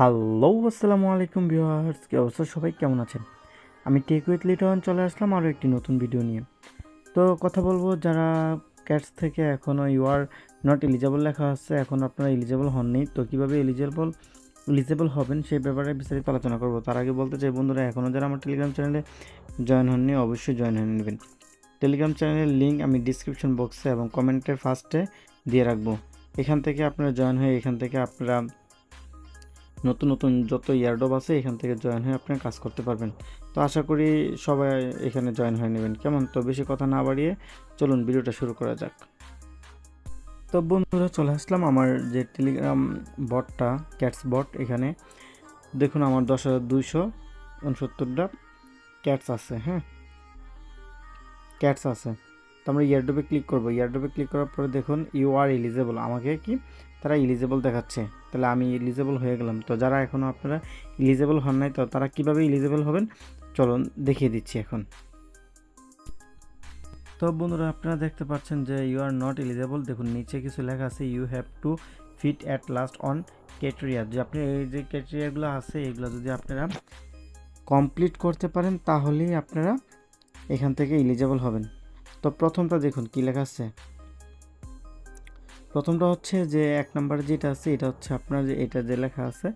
Hello, আসসালামু আলাইকুম viewers, কি অবস্থা? সবাই কেমন আছেন? আমি টেক উইথ লিটন চলে আসলাম আরও একটি নতুন ভিডিও নিয়ে। তো কথা বলবো, যারা ক্যাটস থেকে এখনও ইউ আর নট এলিজেবল লেখা আছে, এখন আপনারা এলিজেবল হননি, তো কীভাবে এলিজেবল হবেন সেই ব্যাপারে বিস্তারিত আলোচনা করব। তার আগে বলতে চাই বন্ধুরা, এখনও যারা আমার টেলিগ্রাম চ্যানেলে জয়েন হননি অবশ্যই জয়েন হয়ে নেবেন। টেলিগ্রাম চ্যানেলের লিঙ্ক আমি ডিসক্রিপশন বক্সে এবং কমেন্টের ফার্স্টে দিয়ে রাখবো। এখান থেকে আপনারা জয়েন হয়ে এখান থেকে আপনারা নতুন নতুন যত ইয়ারডপ আছে এখান থেকে জয়েন হয়ে আপনারা কাজ করতে পারবেন। তো আশা করি সবাই এখানে জয়েন হয়ে নেবেন, কেমন? তো বেশি কথা না বাড়িয়ে চলুন ভিডিওটা শুরু করা যাক। তো বন্ধুরা, চলে আসলাম আমার যে টেলিগ্রাম বটটা, ক্যাটস বট। এখানে দেখুন আমার 10,269টা ক্যাটস আছে। হ্যাঁ, ক্যাটস আছে। তো আমরা ইয়ারডপে ক্লিক করব। ইয়ারডপে ক্লিক করার পরে দেখুন ইউ আর এলিজেবল, আমাকে কি তারা এলিজেবল দেখাচ্ছে, তাহলে আমি এলিজেবল হয়ে গেলাম। তো যারা এখনও আপনারা এলিজেবল হন নাই, তো তারা কিভাবে এলিজেবল হবেন চলুন দেখিয়ে দিচ্ছি এখন। তো বন্ধুরা, আপনারা দেখতে পাচ্ছেন যে ইউ আর নট এলিজেবল। দেখুন নিচে কিছু লেখা আছে, you have to fit at last on criteria. যে আপনি এই যে ক্রাইটেরিয়াগুলো আছে এগুলো যদি আপনারা কমপ্লিট করতে পারেন তাহলেই আপনারা এখান থেকে এলিজেবল হবেন। তো প্রথমটা দেখুন কি লেখা আছে। প্রথমটা হচ্ছে যে 1 নম্বরে যেটা আছে এটা হচ্ছে আপনার যে এটা যে লেখা আছে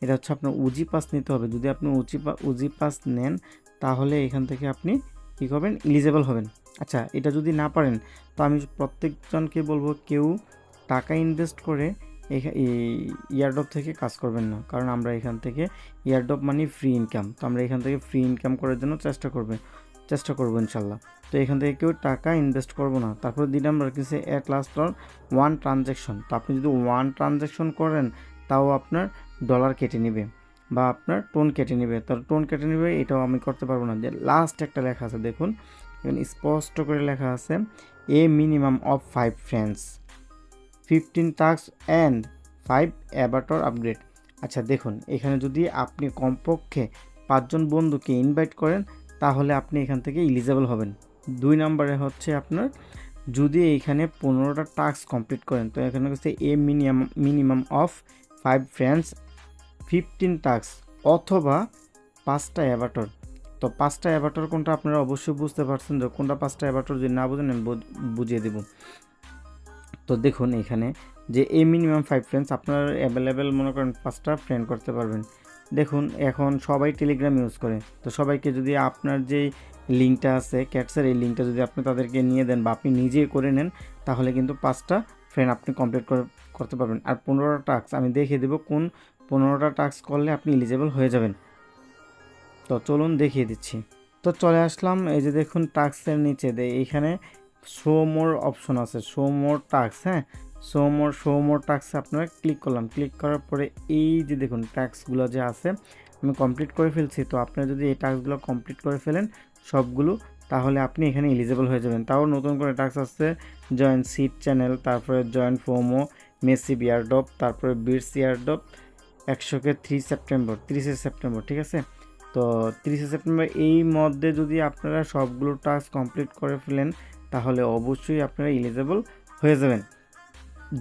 এটা হচ্ছে আপনার উজি পাস নিতে হবে। যদি আপনি উজি পাস নেন তাহলে এখান থেকে আপনি কী করবেন, এলিজেবল হবেন। আচ্ছা, এটা যদি না পারেন তো আমি প্রত্যেকজনকে বলবো কেউ টাকা ইনভেস্ট করে এই ইয়ারডপ থেকে কাজ করবেন না, কারণ আমরা এখান থেকে ইয়ারডপ মানে ফ্রি ইনকাম। তো আমরা এখান থেকে ফ্রি ইনকাম করার জন্য চেষ্টা করবো ইনশাল্লাহ। তো এখান থেকে কেউ টাকা ইনভেস্ট করবো না। তারপরে 2 নম্বর কিছু অ্যাট লাস্ট অন 1 ট্রানজ্যাকশন। তো আপনি যদি 1 ট্রানজ্যাকশন করেন তাও আপনার ডলার কেটে নেবে বা আপনার টোন কেটে নেবে। তার টোন কেটে নেবে, এটাও আমি করতে পারবো না। যে লাস্ট একটা লেখা আছে দেখুন, এখানে স্পষ্ট করে লেখা আছে a minimum of 5 friends, 15 task and 5 avatar upgrade. আচ্ছা দেখুন, এখানে যদি আপনি কমপক্ষে 5 জন বন্ধুকে ইনভাইট করেন তাহলে আপনি এখান থেকে এলিজেবল হবেন। 2 নম্বরে হচ্ছে আপনার যদি এইখানে 15টা টাস্ক কমপ্লিট করেন, তো এখানে হচ্ছে এ মিনিমাম অফ 5 ফ্রেন্ডস, 15 টাস্ক অথবা 5টা অ্যাভাটার। তো 5টা অ্যাভাটার কোনটা আপনারা অবশ্যই বুঝতে পারছেন, যে কোনটা 5টা অ্যাভাটার যদি না বুঝেন আমি বুঝিয়ে দেব। তো দেখুন এখানে যে এ মিনিমাম 5 ফ্রেন্ডস আপনার অ্যাভেলেবেল মনে করেন 5টা ফ্রেন্ড করতে পারবেন। দেখুন এখন সবাই টেলিগ্রাম ইউজ করে, তো সবাইকে যদি আপনার যেই লিঙ্কটা আছে ক্যাটসের, এই লিঙ্কটা যদি আপনি তাদেরকে নিয়ে দেন বা আপনি নিজে করে নেন তাহলে কিন্তু 5টা ফ্রেন্ড আপনি কমপ্লিট করতে পারবেন। আর 15টা টাস্ক আমি দেখিয়ে দেবো কোন 15টা টাস্ক করলে আপনি এলিজেবল হয়ে যাবেন। তো চলুন দেখিয়ে দিচ্ছি। তো চলে আসলাম, এই যে দেখুন টাস্কের নিচে এইখানে শো মোর অপশন আছে, শো মোর টাস্ক। হ্যাঁ, শো মোর টাস্কে আপনারা ক্লিক করলাম। ক্লিক করার পরে এই যে দেখুন টাস্কগুলো যে আছে আমি কমপ্লিট করে ফেলছি। তো আপনারা যদি এই টাস্কগুলো কমপ্লিট করে ফেলেন সবগুলো, তাহলে আপনি এখানে এলিজেবল হয়ে যাবেন। তাও নতুন করে টাস্ক আছে, জয়েন সিড চ্যানেল, তারপরে জয়েন ফোমো, মেসি বিয়ারডপ, তারপরে বিটস ইয়ারডপ 100কে 30শে সেপ্টেম্বর, ঠিক আছে। তো 30শে সেপ্টেম্বর এই মধ্যে যদি আপনারা সবগুলো টাস্ক কমপ্লিট করে ফেলেন তাহলে অবশ্যই আপনারা এলিজেবল হয়ে যাবেন।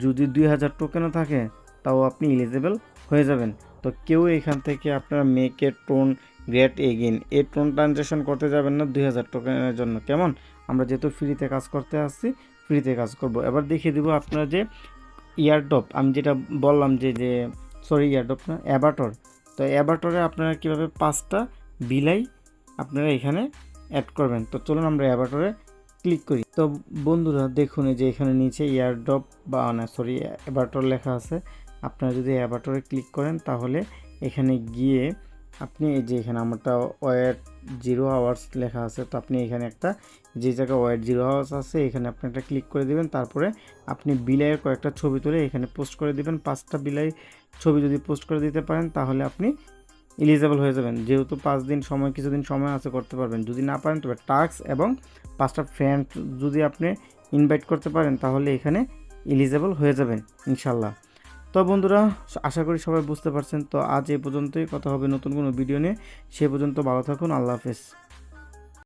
যদি 2000 টোকেনও থাকে তাও আপনি এলিজেবল হয়ে যাবেন। তো কেউ এখান থেকে আপনারা make a tone great again এই টোন ট্রানজ্যাকশন করতে যাবেন না 2000 টোকেনের জন্য, কেমন? আমরা যেহেতু ফ্রিতে কাজ করতে আসছি ফ্রিতে কাজ করব। এবার দেখিয়ে দেবো আপনারা যে ইয়ারডপ, আমি যেটা বললাম যে সরি ইয়ারডপ না, অ্যাভাটর। তো অ্যাভাটরে আপনারা কীভাবে 5টা বিলাই আপনারা এখানে অ্যাড করবেন। তো চলুন আমরা অ্যাভাটরে ক্লিক করি। তো বন্ধুরা দেখুন এই যে এখানে নিচে ইয়ারডপ বা না সরি অ্যাভাটর লেখা আছে। আপনারা যদি অ্যাভাটরে ক্লিক করেন তাহলে এখানে গিয়ে আপনি এই যে এখানে আমারটা ওয়েট 0 আওয়ার্স লেখা আছে, তো আপনি এখানে একটা যে জায়গায় ওয়েট 0 আওয়ার্স আছে এখানে আপনি একটা ক্লিক করে দেবেন। তারপরে আপনি বিলাইয়ের কয়েকটা ছবি তুলে এখানে পোস্ট করে দিবেন। 5টা বিলাই ছবি যদি পোস্ট করে দিতে পারেন তাহলে আপনি এলিজেবল হয়ে যাবেন। যেহেতু 5 দিন সময়, কিছুদিন সময় আছে করতে পারবেন। যদি না পারেন তবে টাস্ক এবং 5টা ফ্রেন্ড যদি আপনি ইনভাইট করতে পারেন তাহলে এখানে এলিজেবল হয়ে যাবেন ইনশাল্লাহ। তো বন্ধুরা, আশা করি সবাই বুঝতে পারছেন। তো আজ এই পর্যন্তই, কথা হবে নতুন কোনো ভিডিও নিয়ে। সে পর্যন্ত ভালো থাকুন, আল্লাহ হাফেজ।